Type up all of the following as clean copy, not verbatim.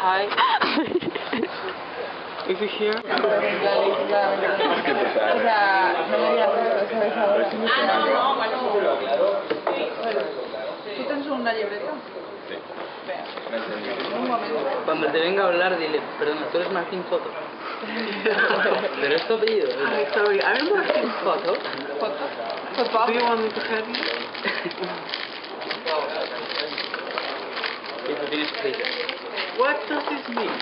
Hi. Is it here? O sea, no me digas eso de ahora. No, bueno. ¿Tú tienes una libreta? Sí. Vea. Un momento. Cuando te venga a hablar, dile, perdona, tú eres Martín Foto. Pero es tu apellido. I'm sorry, I'm Martin Foto. ¿Foto? Do you want me to help you? Eso tienes prisa. What does this mean?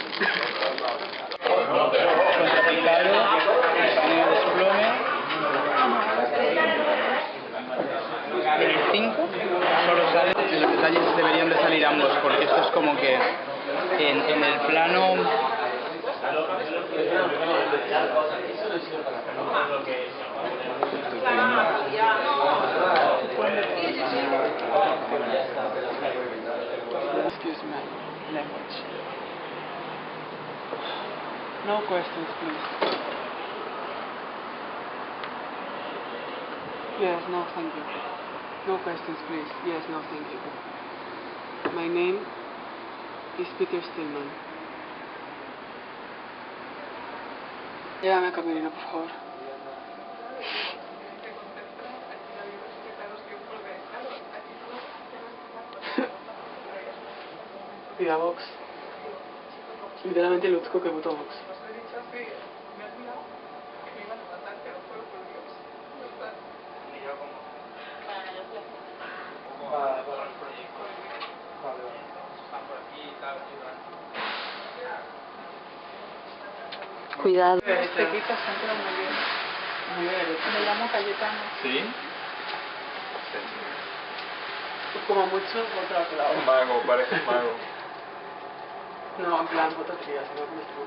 Contrapicado, escaneo de desplome. En el 5 solo sale, en los detalles deberían de salir ambos, porque esto es como que en el plano... Excuse me, language. No questions, please. Yes, no, thank you. No questions, please. Yes, no, thank you. My name is Peter Stillman. Llévame a camerino, por favor. Viva Vox. Literalmente luzco que votó Vox. Cuidado. Este quita siempre muy bien. Muy bien. Me llamo Cayetano. ¿Sí? Como mucho, otro otro lado. Un mago, parece un mago. No, en plan, voto tría, si no como tú.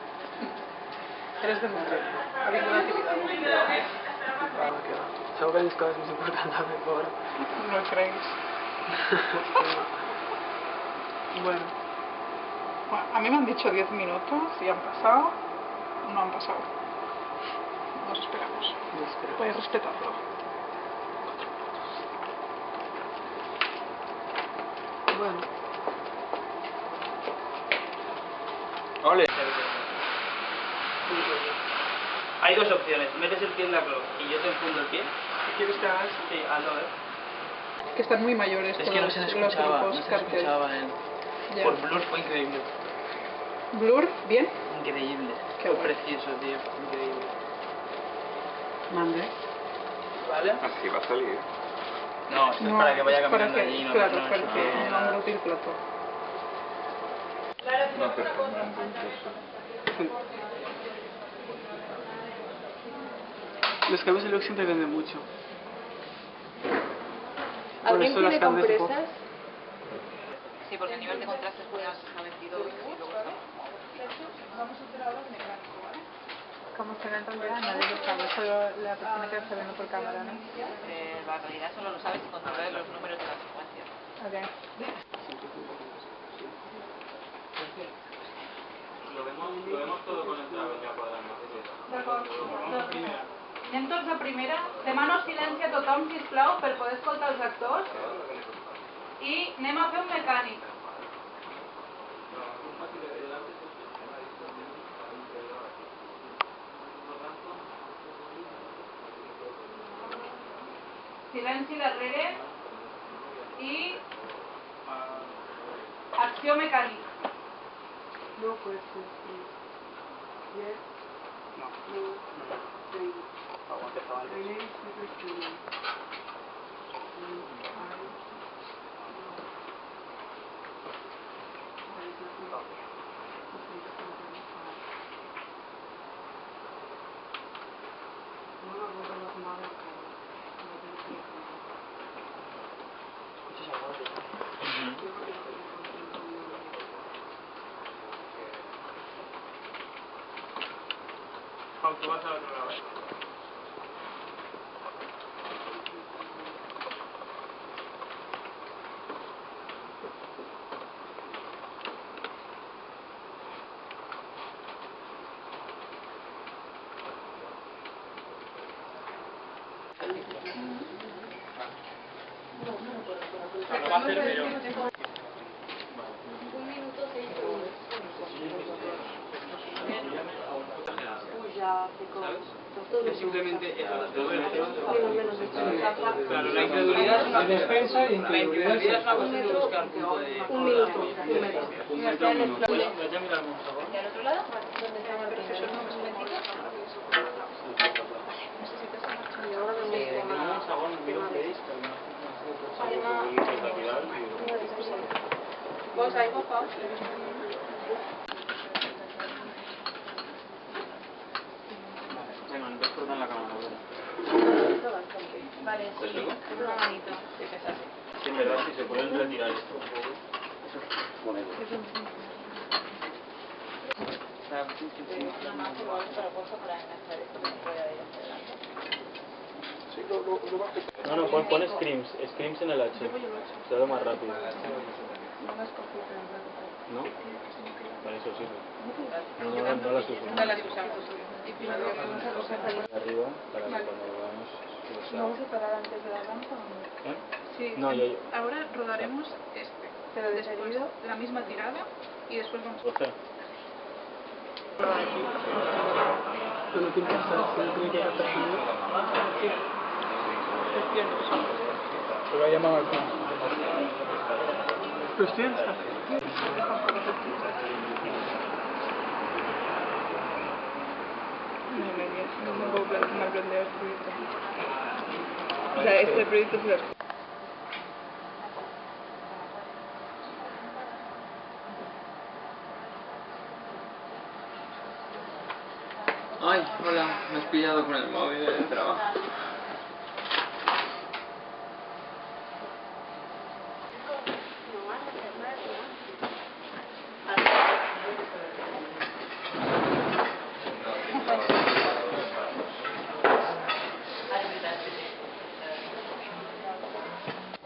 Eres de mujer. ¿Habéis una actividad? Solo que mis cosas más importantes por... No creéis. Bueno, Bueno, a mí me han dicho 10 minutos y han pasado. No han pasado. Nos esperamos. no espero. Puedes respetarlo. Bueno. Ole. Hay dos opciones. Metes el pie en la cloak y yo te enfundo el pie. ¿Quieres que hagas? Sí, hazlo, Que están muy mayores Es todos que no se los escuchaba, grupos no se cartel. escuchaba Ya. Por Blur fue increíble. Blur, bien. Increíble. Qué Fue guay. precioso, tío. Increíble. Mande. ¿Vale? Así va a salir. No, esto es para que vaya es para caminando que, allí. No, claro, no, para que no, no embruti el plato. No hace falta incluso. Los cambios de look siempre venden mucho. ¿Alguien Por eso las tiene cambias de compresas? Sí, porque a nivel de contraste es muy alto, está 22 y luego está... ¿Cómo se ve en realidad? Nadie lo sabe, solo la persona que está viendo por cámara, ¿no? La realidad solo lo sabes si controlas los números de la secuencia. Ok. Lo vemos todo conectado ya por Anem tots a primera. Demano silenci a tothom, sisplau, per poder escoltar els actors. I anem a fer un mecànic. Silenci darrere. I acció mecànic. No questions, please. Yes. No. No. Thank you. Aguante, chaval. My name is Peter Stillman. Pau, tú vas al otro lado. Lo va a hacer, pero... 1 minuto 6 segundos. Es simplemente eso. Claro, la incredulidad es una defensa y la incredulidad es una cuestión de buscar punto de... Un minuto. Un metro, un minuto. Voy a mirar un segundo. ¿Y al otro lado? ¿Dónde están los procesos no cosméticos? Vos ahí, por favor. Venga, entonces cortan la cámara. Vale, sí. Una manito. Sí, que es así. Sí, en verdad, si se pueden retirar esto un poco. No, pon Screams en el H. Se da más rápido. ¿No? Para eso sirve. No las uso. No las usamos. Arriba, para que cuando vamos... ¿Vamos a parar antes de la danza o no? ¿Eh? Sí. No, ya... Ahora rodaremos este. Pero de Después seguido. la misma tirada y después vamos a... 12. Cuando tú empiezas, si no tiene que hacer sonido. Te voy a llamar al plan. Pero estoy en esta. No me puedo plantear el proyecto. O sea, este proyecto es de... Ay, hola, me has pillado con el móvil del trabajo.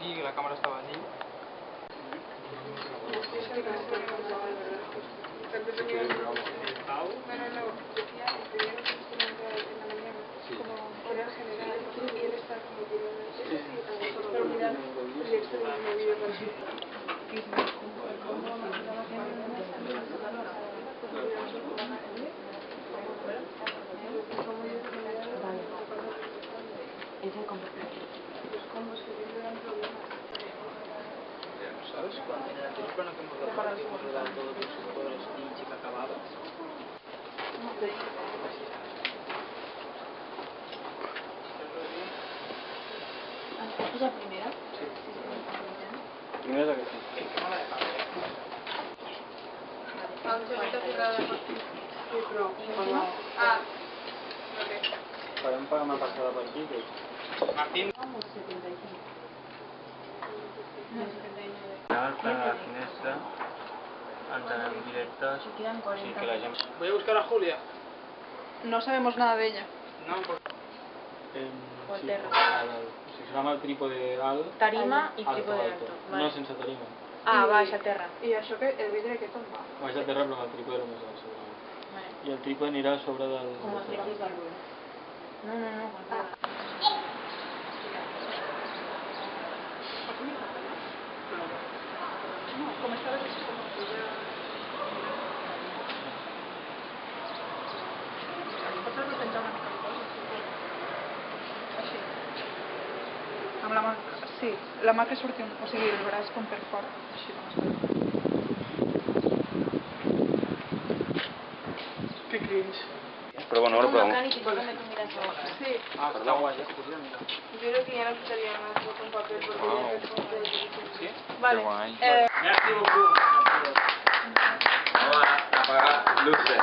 Y la cámara estaba allí. ¿Sabes? Cuando en el anterior plano que hemos rodado todos los jugadores Stitch y acabados. ¿Es la primera? Primero que sí. Ah, Farem una passada per aquí, que... Martín. Para la finestra, entrarem directes, Quedan 40. sí que la gent... Voy a buscar a Julia. No sabemos nada de ella. No, porque... O el sí, terra. o sigui, serà amb el trípode alt, Tarima i alto, trípode alto. alto. No, sense tarima. Ah, baix a terra. I això que el vidre aquest on va? Baix a terra, però amb el trípode el més alt, segurament. Vale. I el trípode anirà a sobre del... Como el trípode del rulo. No, no, no. No, com estava així, com que ja... Pots representar una mica el cos? Així. Amb la mà... Sí, la mà que surti, o sigui, el braç com per fora. Així com està. Que cringe. Pero bueno, ahora probamos. sí. Ah, está guay, Julia, mira. Yo creo que ya no quitaría más foto en papel porque Wow. ya es como que... ¿Sí? Vale. Qué guay. Merci beaucoup. Vamos a apagar luces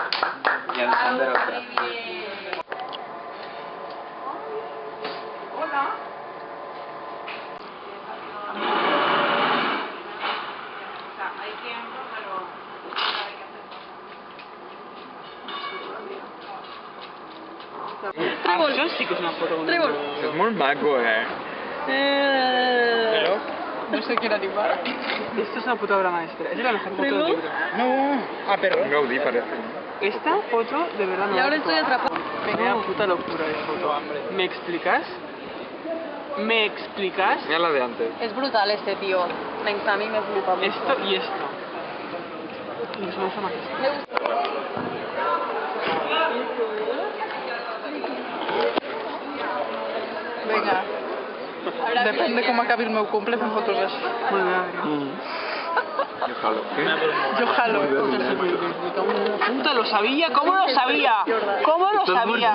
y a encender otra. Hola. O sea, hay tiempo, pero hay que hacer cosas. Això sí que és una foto. Es muy maco, No sé quién animar. Esto es una puta obra maestra. Es la mejor foto del libro. No. Ah, perro. Un Gaudí parece. Esta foto, de verdad, no. Y ahora estoy atrapada. Venga, puta locura de foto. ¿Me explicas? ¿Me explicas? Mira la de antes. Es brutal este tío. A mí me flipa mucho. Esto y esto. Y eso me gusta más. Depèn de com acabi el meu cumple fent fotos així. Molt bé, Adrià. Yo jalo. ¿Qué? Jo jalo. Puta, lo sabía, ¿cómo lo sabía? ¿Cómo lo sabía?